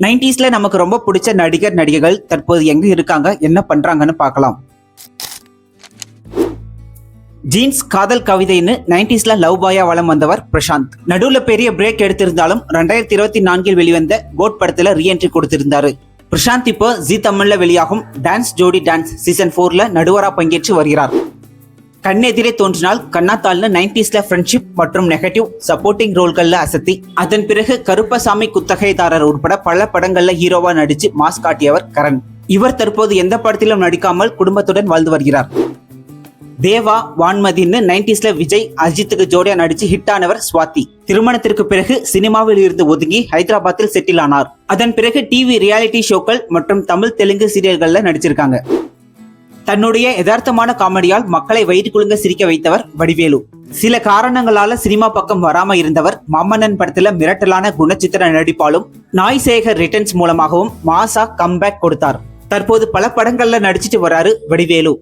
90ஸ்ல நமக்கு ரொம்ப பிடிச்ச நடிகர் நடிகைகள் தற்போது எங்க இருக்காங்க, என்ன பண்றாங்கன்னு பார்க்கலாம். ஜீன்ஸ் காதல் கவிதைன்னு 90ஸ்ல லவ் பாயா வலம் வந்தவர் பிரசாந்த். நடுவுல பெரிய பிரேக் எடுத்திருந்தாலும் 2024 வெளிவந்த கோட் படத்துல ரீஎன்ட்ரி கொடுத்திருந்தாரு. பிரசாந்த் இப்போ ஜி தமிழ்ல வெளியாகும் டான்ஸ் ஜோடி டான்ஸ் சீசன் 4ல நடுவரா பங்கேற்று வருகிறார். கண்ணெதிரே தோன்றினால் கண்ணாத்தாள்னு 90ஸ்ல ஃப்ரெண்ட்ஷிப் மற்றும் நெகட்டிவ் சப்போர்ட்டிங் ரோல்கள்ல அசத்தி, அதன் பிறகு கருப்பசாமி குத்தகைதாரர் உட்பட பல படங்கள்ல ஹீரோவா நடிச்சு மாஸ் காட்டியவர் கரண். இவர் தற்போது எந்த படத்திலும் நடிக்காமல் குடும்பத்துடன் வாழ்ந்து வருகிறார். தேவா வான்மதின்னு 90ஸ்ல விஜய் அஜித்துக்கு ஜோடியா நடிச்சு ஹிட் ஆனவர் ஸ்வாதி. திருமணத்திற்கு பிறகு சினிமாவில் இருந்து ஒதுங்கி ஹைதராபாத்தில் செட்டில் ஆனார். அதன் பிறகு டிவி ரியாலிட்டி ஷோக்கள் மற்றும் தமிழ் தெலுங்கு சீரியல்கள்ல நடிச்சிருக்காங்க. தன்னுடைய யதார்த்தமான காமெடியால் மக்களை வயிறு குலுங்க சிரிக்க வைத்தவர் வடிவேலு. சில காரணங்களால சினிமா பக்கம் வராம இருந்தவர் மாமன்னன் படத்துல மிரட்டலான குணச்சித்திர நடிப்பாலும் நாய்சேகர் ரிட்டர்ன்ஸ் மூலமாகவும் மாசா கம்பேக் கொடுத்தார். தற்போது பல படங்கள்ல நடிச்சிட்டு வராரு வடிவேலு.